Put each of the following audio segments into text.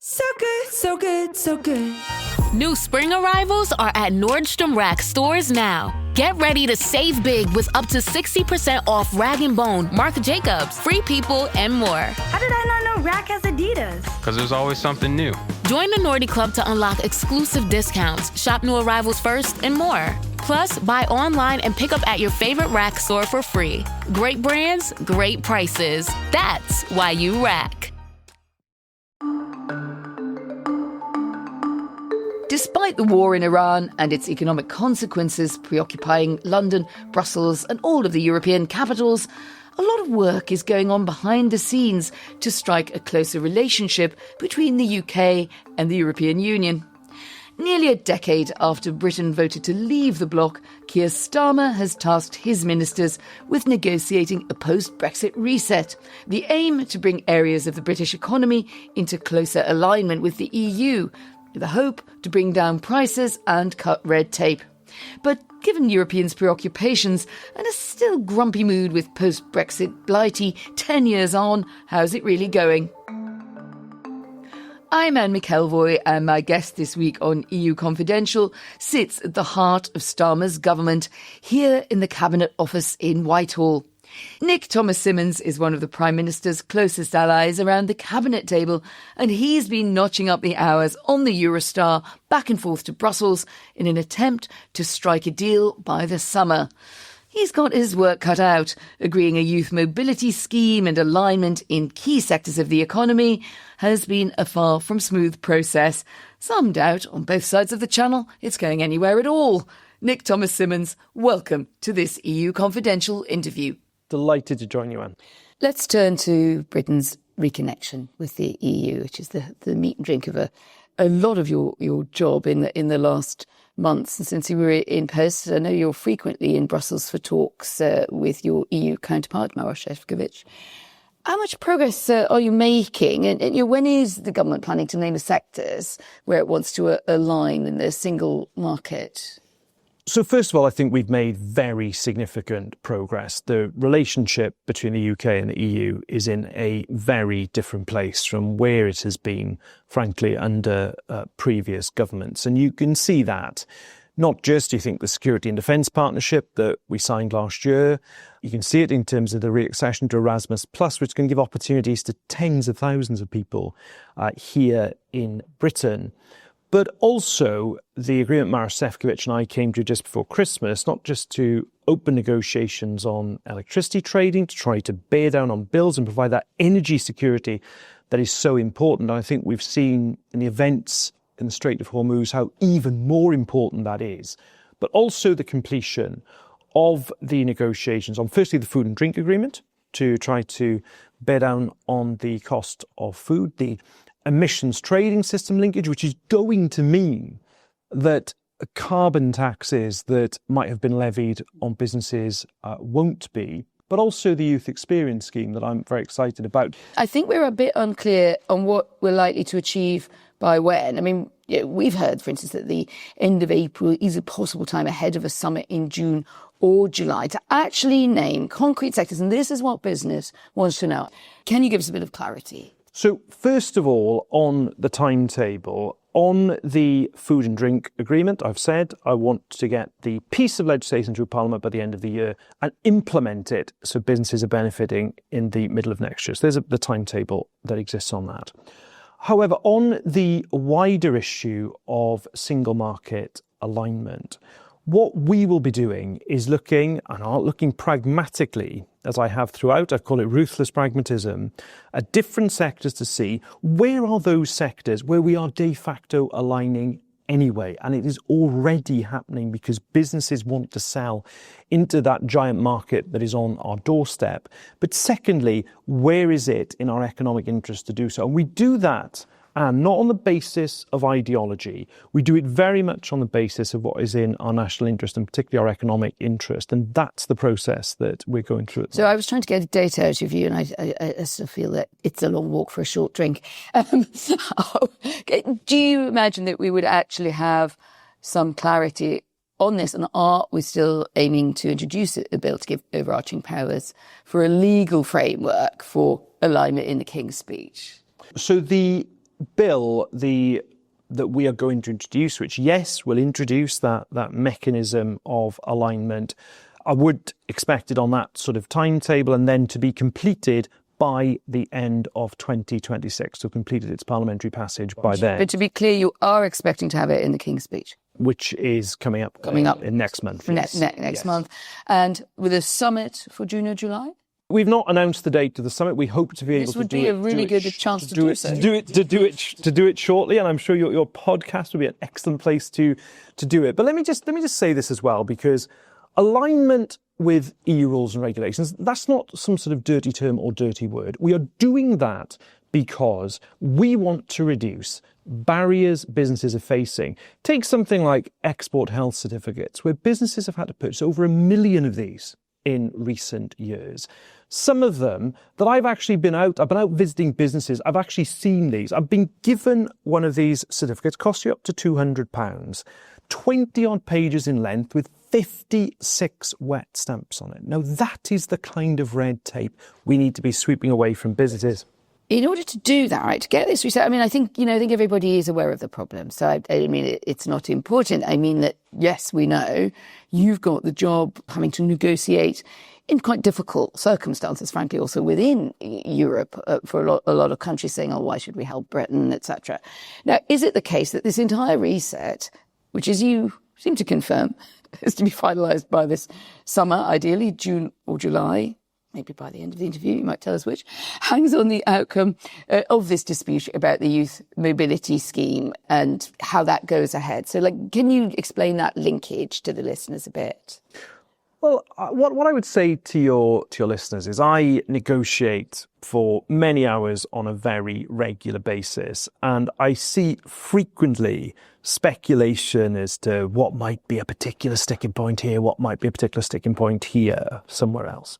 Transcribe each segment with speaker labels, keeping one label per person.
Speaker 1: So good, so good, so good.
Speaker 2: New spring arrivals are at Nordstrom Rack stores now. Get ready to save big with up to 60% off Rag & Bone, Marc Jacobs, Free People, and more.
Speaker 3: How did I not know Rack has Adidas?
Speaker 4: Because there's always something new.
Speaker 2: Join the Nordy Club to unlock exclusive discounts, shop new arrivals first, and more. Plus, buy online and pick up at your favorite Rack store for free. Great brands, great prices. That's why you Rack.
Speaker 5: Despite the war in Iran and its economic consequences preoccupying London, Brussels and all of the European capitals, a lot of work is going on behind the scenes to strike a closer relationship between the UK and the European Union. Nearly a decade after Britain voted to leave the bloc, Keir Starmer has tasked his ministers with negotiating a post-Brexit reset, the aim to bring areas of the British economy into closer alignment with the EU, with the hope to bring down prices and cut red tape. But given Europeans' preoccupations and a still grumpy mood with post-Brexit blighty 10 years on, how's it really going? I'm Anne McElvoy, and my guest this week on EU Confidential sits at the heart of Starmer's government, here in the Cabinet Office in Whitehall. Nick Thomas-Symonds is one of the Prime Minister's closest allies around the cabinet table, and he's been notching up the hours on the Eurostar back and forth to Brussels in an attempt to strike a deal by the summer. He's got his work cut out, agreeing a youth mobility scheme and alignment in key sectors of the economy has been a far from smooth process. Some doubt on both sides of the channel it's going anywhere at all. Nick Thomas-Symonds, welcome to this EU Confidential interview.
Speaker 6: Delighted to join you, Anne.
Speaker 5: Let's turn to Britain's reconnection with the EU, which is the meat and drink of a lot of your job in the last months. And since you were in post, I know you're frequently in Brussels for talks with your EU counterpart, Maroš Šefčovič. How much progress are you making? And when is the government planning to name the sectors where it wants to align in the single market?
Speaker 6: So first of all, I think we've made very significant progress. The relationship between the UK and the EU is in a very different place from where it has been, frankly, under previous governments. And you can see that, not just, you think, the security and defence partnership that we signed last year. You can see it in terms of the reaccession to Erasmus+, which can give opportunities to tens of thousands of people here in Britain. But also the agreement Maroš Šefčovič and I came to just before Christmas, not just to open negotiations on electricity trading, to try to bear down on bills and provide that energy security that is so important. And I think we've seen in the events in the Strait of Hormuz how even more important that is. But also the completion of the negotiations on, firstly, the food and drink agreement to try to bear down on the cost of food, the emissions trading system linkage, which is going to mean that carbon taxes that might have been levied on businesses won't be, but also the youth experience scheme that I'm very excited about.
Speaker 5: I think we're a bit unclear on what we're likely to achieve by when. I mean, we've heard, for instance, that the end of April is a possible time ahead of a summit in June or July to actually name concrete sectors. And this is what business wants to know. Can you give us a bit of clarity?
Speaker 6: So first of all, on the timetable, on the food and drink agreement, I've said I want to get the piece of legislation through Parliament by the end of the year and implement it so businesses are benefiting in the middle of next year. So there's the timetable that exists on that. However, on the wider issue of single market alignment, what we will be doing is looking pragmatically, as I have throughout, I've called it ruthless pragmatism, at different sectors to see where are those sectors where we are de facto aligning anyway. And it is already happening because businesses want to sell into that giant market that is on our doorstep. But secondly, where is it in our economic interest to do so? And we do that, and not on the basis of ideology. We do it very much on the basis of what is in our national interest and particularly our economic interest. And that's the process that we're going through.
Speaker 5: So I was trying to get data out of you, and I still feel that it's a long walk for a short drink. Do you imagine that we would actually have some clarity on this? And are we still aiming to introduce a bill to give overarching powers for a legal framework for alignment in the King's Speech?
Speaker 6: So the bill that we are going to introduce, which, yes, will introduce that mechanism of alignment, I would expect it on that sort of timetable and then to be completed by the end of 2026, so completed its parliamentary passage by then.
Speaker 5: But to be clear, you are expecting to have it in the King's Speech?
Speaker 6: Which is coming up in next month.
Speaker 5: Next month. And with a summit for June or July?
Speaker 6: We've not announced the date of the summit. We hope to be able to do it.
Speaker 5: This would be a really good chance to do so.
Speaker 6: To do it shortly, and I'm sure your podcast will be an excellent place to do it. But let me just say this as well, because alignment with EU rules and regulations, that's not some sort of dirty term or dirty word. We are doing that because we want to reduce barriers businesses are facing. Take something like export health certificates, where businesses have had to purchase over 1 million of these in recent years. Some of them that I've been out visiting businesses, I've actually seen these. I've been given one of these certificates, costs you up to £200, 20 odd pages in length with 56 wet stamps on it. Now that is the kind of red tape we need to be sweeping away from businesses.
Speaker 5: In order to do that, right, to get this reset, I think everybody is aware of the problem. So, it's not important. I mean that, yes, we know you've got the job having to negotiate in quite difficult circumstances, frankly, also within Europe for a lot of countries saying, oh, why should we help Britain, etc. Now, is it the case that this entire reset, which, as you seem to confirm, is to be finalised by this summer, ideally June or July, maybe by the end of the interview, you might tell us which, hangs on the outcome of this dispute about the youth mobility scheme and how that goes ahead. So, can you explain that linkage to the listeners a bit?
Speaker 6: Well, what I would say to your listeners is I negotiate for many hours on a very regular basis, and I see frequently speculation as to what might be a particular sticking point here, what might be a particular sticking point here, somewhere else.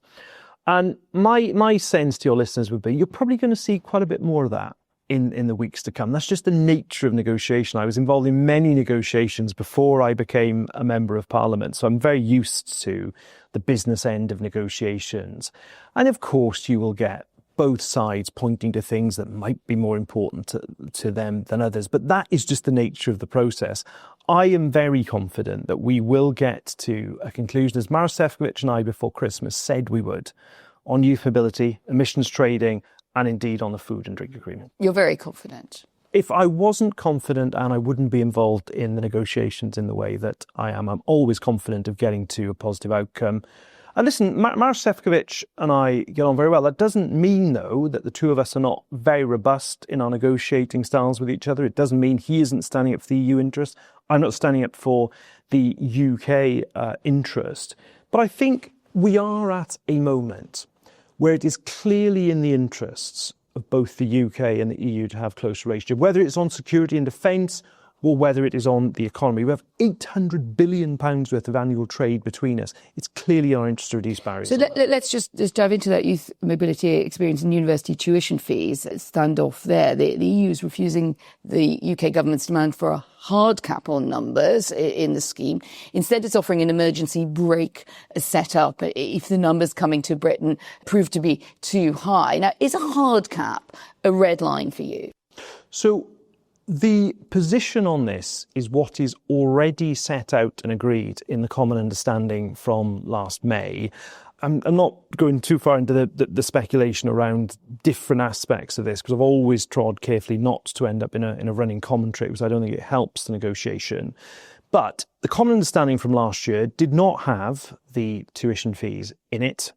Speaker 6: And my sense to your listeners would be you're probably going to see quite a bit more of that in the weeks to come. That's just the nature of negotiation. I was involved in many negotiations before I became a member of Parliament, so I'm very used to the business end of negotiations. And of course, you will get both sides pointing to things that might be more important to them than others. But that is just the nature of the process. I am very confident that we will get to a conclusion, as Maros Sefcovic and I before Christmas said we would, on youth mobility, emissions trading, and indeed on the food and drink agreement.
Speaker 5: You're very confident.
Speaker 6: If I wasn't confident, and I wouldn't be involved in the negotiations in the way that I am, I'm always confident of getting to a positive outcome. And listen, Maros Sefcovic and I get on very well. That doesn't mean, though, that the two of us are not very robust in our negotiating styles with each other. It doesn't mean he isn't standing up for the EU interest. I'm not standing up for the UK interest. But I think we are at a moment where it is clearly in the interests of both the UK and the EU to have close relationship, whether it's on security and defence or whether it is on the economy. We have £800 billion worth of annual trade between us. It's clearly in our interest to reduce barriers.
Speaker 5: So let's just dive into that youth mobility experience and university tuition fees standoff there. The EU is refusing the UK government's demand for a hard cap on numbers in the scheme. Instead, it's offering an emergency brake set up if the numbers coming to Britain prove to be too high. Now, is a hard cap a red line for you?
Speaker 6: So the position on this is what is already set out and agreed in the common understanding from last May. I'm not going too far into the speculation around different aspects of this, because I've always trod carefully not to end up in a running commentary, because I don't think it helps the negotiation. But the common understanding from last year did not have the tuition fees in it.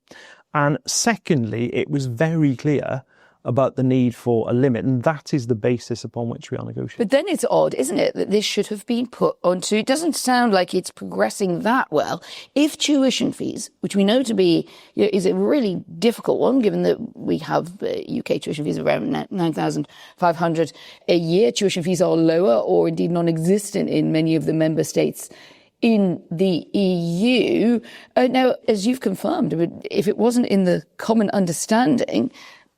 Speaker 6: And secondly, it was very clear about the need for a limit, and that is the basis upon which we are negotiating.
Speaker 5: But then it's odd, isn't it, that this should have been put onto, it doesn't sound like it's progressing that well. If tuition fees, which we know to be, is a really difficult one, given that we have UK tuition fees around 9,500 a year, tuition fees are lower or indeed non-existent in many of the member states in the EU. Now, as you've confirmed, if it wasn't in the common understanding,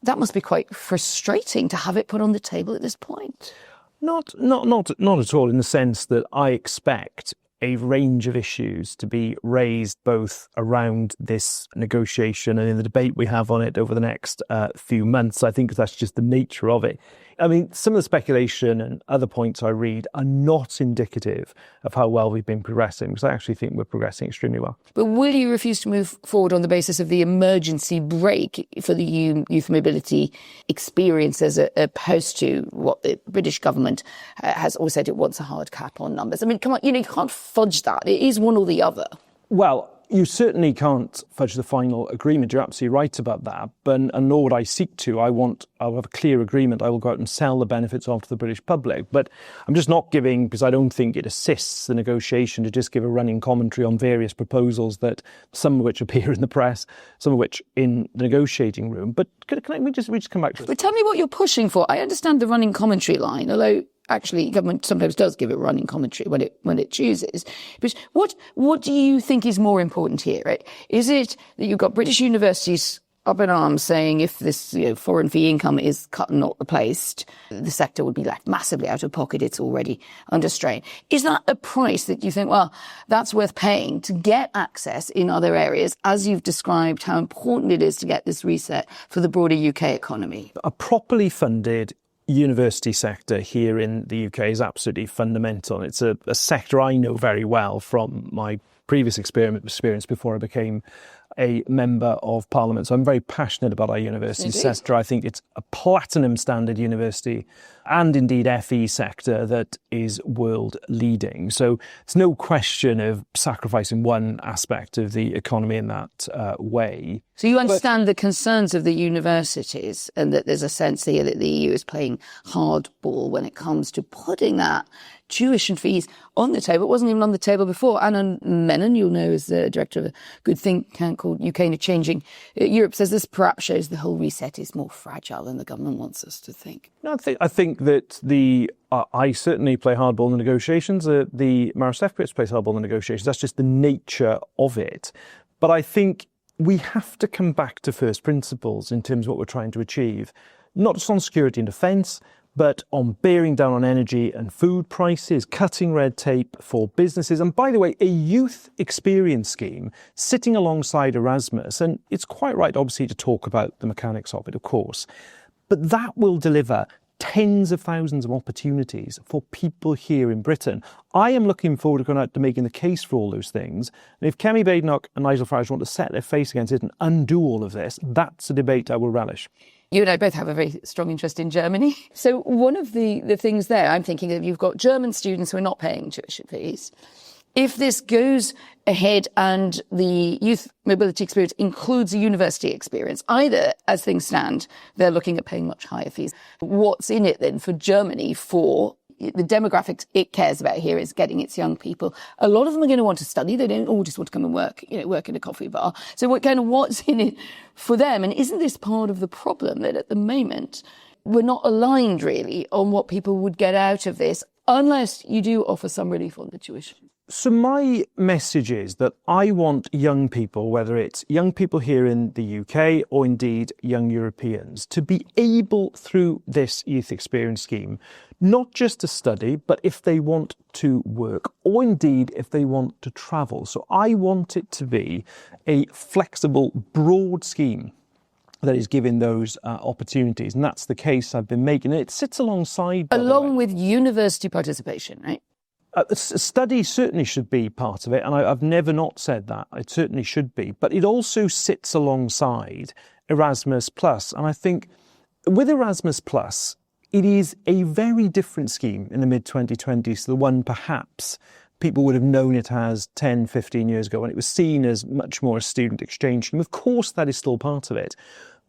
Speaker 5: that must be quite frustrating to have it put on the table at this point.
Speaker 6: Not at all, in the sense that I expect a range of issues to be raised both around this negotiation and in the debate we have on it over the next few months. I think that's just the nature of it. I mean, some of the speculation and other points I read are not indicative of how well we've been progressing, because I actually think we're progressing extremely well.
Speaker 5: But will you refuse to move forward on the basis of the emergency brake for the youth mobility experience as opposed to what the British government has always said it wants a hard cap on numbers? I mean, come on, you can't fudge that. It is one or the other.
Speaker 6: Well, you certainly can't fudge the final agreement. You're absolutely right about that. And nor would I seek to. I'll have a clear agreement. I will go out and sell the benefits off to the British public. But I'm just not giving, because I don't think it assists the negotiation, to just give a running commentary on various proposals, that some of which appear in the press, some of which in the negotiating room. But can we just come back to this?
Speaker 5: But tell me what you're pushing for. I understand the running commentary line, although actually government sometimes does give it running commentary when it chooses. But what do you think is more important here? Right? Is it that you've got British universities up in arms saying if this foreign fee income is cut and not replaced, the sector would be left massively out of pocket? It's already under strain. Is that a price that you think, well, that's worth paying to get access in other areas, as you've described how important it is to get this reset for the broader UK economy? A properly funded university sector here in the UK is absolutely fundamental. It's a sector I know very well from my previous experience before I became a member of Parliament. So I'm very passionate about our university sector. I think it's a platinum standard university and indeed FE sector that is world leading. So it's no question of sacrificing one aspect of the economy in that way. So you understand the concerns of the universities, and that there's a sense here that the EU is playing hardball when it comes to putting that tuition fees on the table. It wasn't even on the table before. Anne McElvoy, you'll know, is the director of a good think tank called UK in a Changing Europe, says this perhaps shows the whole reset is more fragile than the government wants us to think. No, I think that I certainly play hardball in the negotiations. The Maros Lefkowitz plays hardball in the negotiations. That's just the nature of it. But I think we have to come back to first principles in terms of what we're trying to achieve, not just on security and defence, but on bearing down on energy and food prices, cutting red tape for businesses. And by the way, a youth experience scheme sitting alongside Erasmus, and it's quite right, obviously, to talk about the mechanics of it, of course, but that will deliver tens of thousands of opportunities for people here in Britain. I am looking forward to going out to making the case for all those things. And if Kemi Badenoch and Nigel Farage want to set their face against it and undo all of this, that's a debate I will relish. You and I both have a very strong interest in Germany. So one of the things there, I'm thinking of, you've got German students who are not paying tuition fees. If this goes ahead and the youth mobility experience includes a university experience, either, as things stand, they're looking at paying much higher fees. What's in it then for Germany for the demographics it cares about here is getting its young people? A lot of them are going to want to study. They don't all just want to come and work in a coffee bar. So what's in it for them? And isn't this part of the problem that at the moment we're not aligned really on what people would get out of this, unless you do offer some relief on the tuition? So my message is that I want young people, whether it's young people here in the UK or indeed young Europeans, to be able through this youth experience scheme, not just to study, but if they want to work or indeed if they want to travel. So I want it to be a flexible, broad scheme that is giving those opportunities. And that's the case I've been making. It sits alongside... Along with university participation, right? Study certainly should be part of it, and I've never not said that. It certainly should be. But it also sits alongside Erasmus+. And I think with Erasmus+, it is a very different scheme in the mid-2020s to the one perhaps people would have known it as 10, 15 years ago, when it was seen as much more a student exchange scheme. Of course, that is still part of it.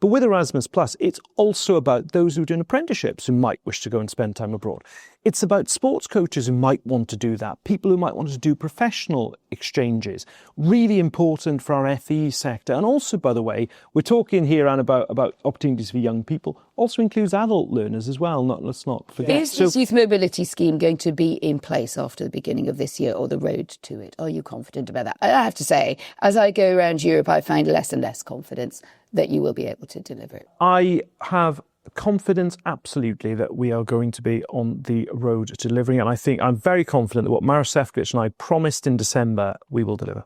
Speaker 5: But with Erasmus+, it's also about those who are doing apprenticeships who might wish to go and spend time abroad. It's about sports coaches who might want to do that, people who might want to do professional exchanges. Really important for our FE sector. And also, by the way, we're talking here, Anne, about opportunities for young people. Also includes adult learners as well. Let's not forget. Is this youth mobility scheme going to be in place after the beginning of this year, or the road to it? Are you confident about that? I have to say, as I go around Europe, I find less and less confidence that you will be able to deliver it. I have confidence, absolutely, that we are going to be on the road to delivering it. And I'm very confident that what Maros Lefkowitz and I promised in December, we will deliver.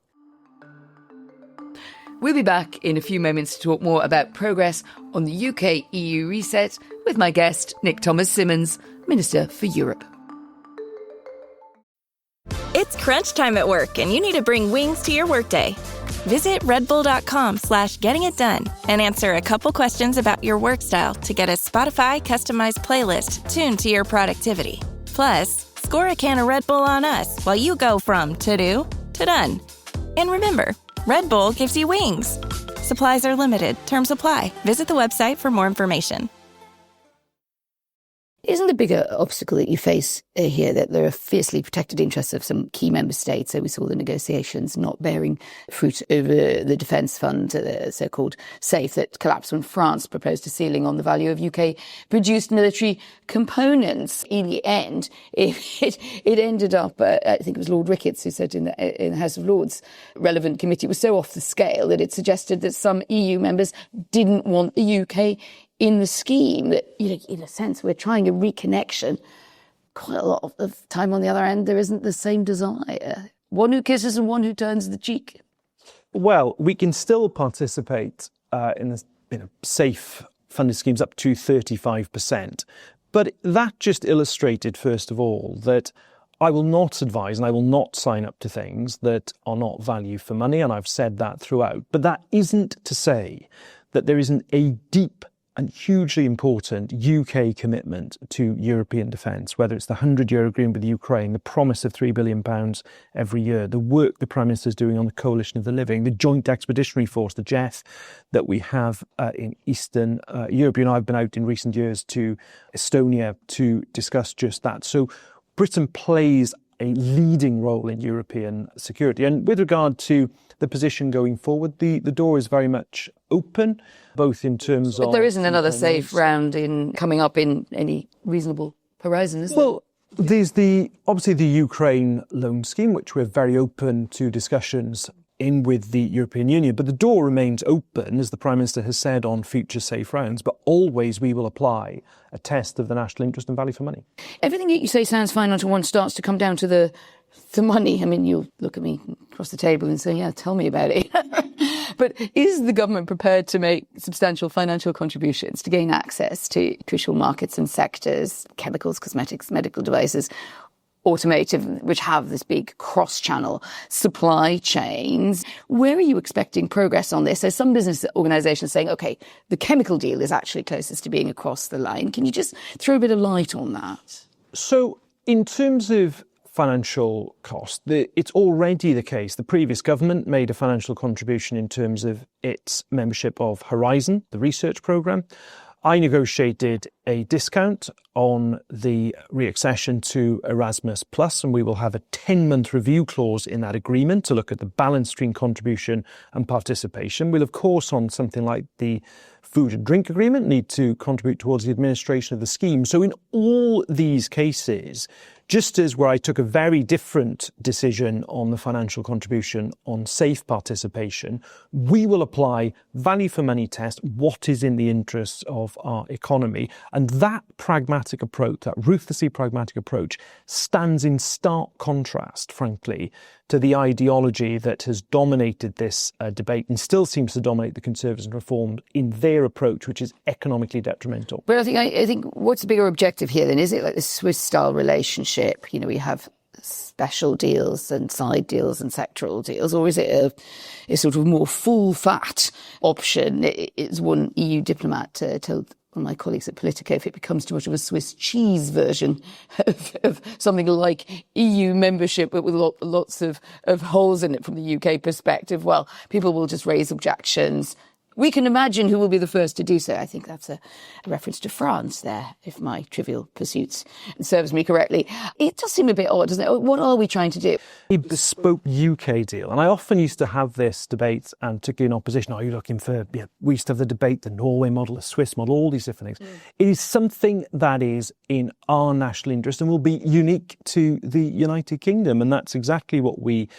Speaker 5: We'll be back in a few moments to talk more about progress on the UK-EU reset with my guest, Nick Thomas-Symonds, Minister for Europe.
Speaker 4: It's crunch time at work and you need to bring wings to your workday. Visit redbull.com/gettingitdone and answer a couple questions about your work style to get a Spotify customized playlist tuned to your productivity. Plus, score a can of Red Bull on us while you go from to-do to done. And remember, Red Bull gives you wings. Supplies are limited. Terms apply. Visit the website for more information.
Speaker 5: Isn't the bigger obstacle that you face here that there are fiercely protected interests of some key member states? So we saw the negotiations not bearing fruit over the defence fund, the so-called SAFE, that collapsed when France proposed a ceiling on the value of UK-produced military components. In the end, it ended up, I think it was Lord Ricketts who said in the House of Lords relevant committee, it was so off the scale that it suggested that some EU members didn't want the UK in the scheme, that, in a sense, we're trying a reconnection. Quite a lot of time on the other end, there isn't the same desire. One who kisses and one who turns the cheek.
Speaker 6: Well, we can still participate in the safe funded schemes up to 35%. But that just illustrated, first of all, that I will not advise and I will not sign up to things that are not value for money, and I've said that throughout. But that isn't to say that there isn't a deep and hugely important UK commitment to European defence, whether it's the 100-year agreement with Ukraine, the promise of £3 billion every year, the work the Prime Minister is doing on the Coalition of the Living, the Joint Expeditionary Force, the JEF, that we have in Eastern Europe. I've been out in recent years to Estonia to discuss just that. So Britain plays a leading role in European security. And with regard to the position going forward, the door is very much open, both in terms of...
Speaker 5: But there isn't another safe round coming up in any reasonable horizon, is there? Well,
Speaker 6: there's obviously the Ukraine loan scheme, which we're very open to discussions in with the European Union. But the door remains open, as the Prime Minister has said, on future safe rounds. But always we will apply a test of the national interest and value for money.
Speaker 5: Everything that you say sounds fine until one starts to come down to the money. I mean, you'll look at me across the table and say, yeah, tell me about it. But is the government prepared to make substantial financial contributions to gain access to crucial markets and sectors, chemicals, cosmetics, medical devices, automotive, which have this big cross-channel supply chains? Where are you expecting progress on this? So some business organisations saying, OK, the chemical deal is actually closest to being across the line. Can you just throw a bit of light on that?
Speaker 6: So in terms of financial cost, it's already the case. The previous government made a financial contribution in terms of its membership of Horizon, the research programme. I negotiated a discount on the reaccession to Erasmus+, and we will have a 10-month review clause in that agreement to look at the balance between contribution and participation. We'll, of course, on something like the food and drink agreement, need to contribute towards the administration of the scheme. So in all these cases, just as where I took a very different decision on the financial contribution on safe participation, we will apply value for money test, what is in the interests of our economy. And that pragmatic approach, that ruthlessly pragmatic approach, stands in stark contrast, frankly, to the ideology that has dominated this debate and still seems to dominate the Conservatives and Reformed in their approach, which is economically detrimental.
Speaker 5: But I think what's the bigger objective here then? Is it like the Swiss-style relationship? We have special deals and side deals and sectoral deals, or is it a sort of more full-fat option? It's one EU diplomat told one of my colleagues at Politico, if it becomes too much of a Swiss cheese version of something like EU membership, but with lots of holes in it from the UK perspective, well, people will just raise objections. We can imagine who will be the first to do so. I think that's a reference to France there, if my trivial pursuits serves me correctly. It does seem a bit odd, doesn't it? What are we trying to do?
Speaker 6: A bespoke UK deal. And I often used to have this debate, and particularly in opposition, are you looking for, we used to have the debate, the Norway model, the Swiss model, all these different things. It is something that is in our national interest and will be unique to the United Kingdom. And that's exactly what we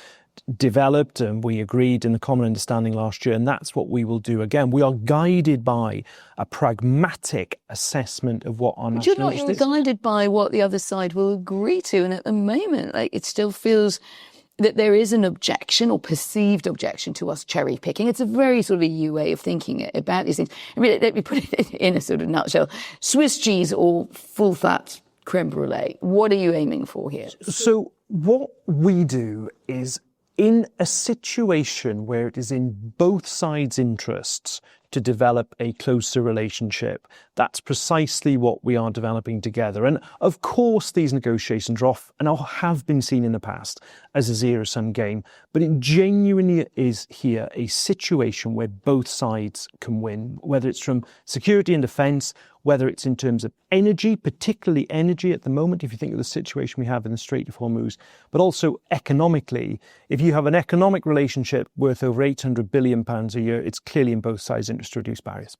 Speaker 6: developed and we agreed in the common understanding last year, and that's what we will do again. We are guided by a pragmatic assessment of what our national interest is.
Speaker 5: You're guided by what the other side will agree to, and at the moment, it still feels that there is an objection or perceived objection to us cherry picking. It's a very sort of EU way of thinking about these things. I mean, let me put it in a sort of nutshell. Swiss cheese or full fat creme brulee. What are you aiming for here?
Speaker 6: So what we do is, in a situation where it is in both sides' interests to develop a closer relationship, that's precisely what we are developing together. And of course, these negotiations are off and have been seen in the past as a zero-sum game, but it genuinely is here a situation where both sides can win, whether it's from security and defence, whether it's in terms of energy, particularly energy at the moment, if you think of the situation we have in the Strait of Hormuz, but also economically. If you have an economic relationship worth over £800 billion a year, it's clearly in both sides' interest to reduce barriers.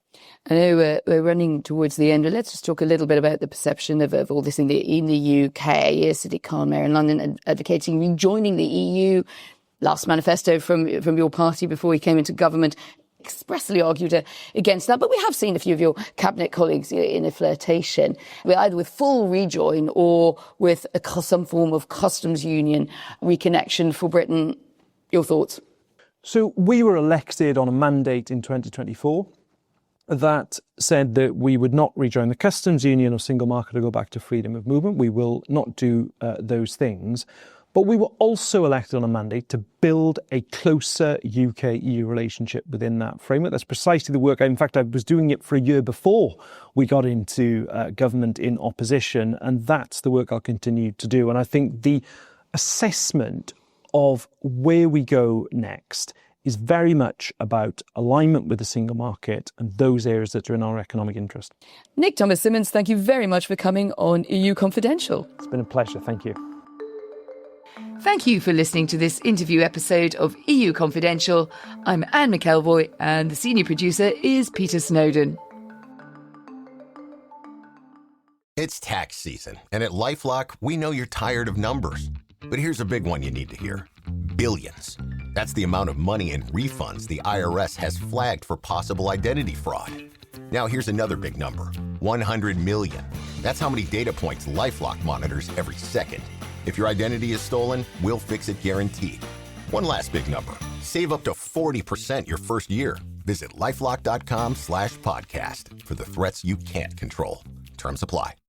Speaker 5: I know we're running towards the end, but let's just talk a little bit about the perception of all this in the UK. City Khan Mayor in London advocating rejoining the EU. Last manifesto from your party before you came into government expressly argued against that. But we have seen a few of your cabinet colleagues in a flirtation, either with full rejoin or with some form of customs union reconnection for Britain. Your thoughts?
Speaker 6: So we were elected on a mandate in 2024 that said that we would not rejoin the customs union or single market or go back to freedom of movement. We will not do those things. But we were also elected on a mandate to build a closer UK-EU relationship within that framework. That's precisely the work. In fact, I was doing it for a year before we got into government in opposition, and that's the work I'll continue to do. And I think the assessment of where we go next is very much about alignment with the single market and those areas that are in our economic interest.
Speaker 5: Nick Thomas-Symonds, thank you very much for coming on EU Confidential.
Speaker 6: It's been a pleasure. Thank you.
Speaker 5: Thank you for listening to this interview episode of EU Confidential. I'm Anne McElvoy and the senior producer is Peter Snowden.
Speaker 7: It's tax season, and at LifeLock, we know you're tired of numbers. But here's a big one you need to hear. Billions. That's the amount of money in refunds the IRS has flagged for possible identity fraud. Now here's another big number. 100 million. That's how many data points LifeLock monitors every second. If your identity is stolen, we'll fix it guaranteed. One last big number. Save up to 40% your first year. Visit LifeLock.com/podcast for the threats you can't control. Terms apply.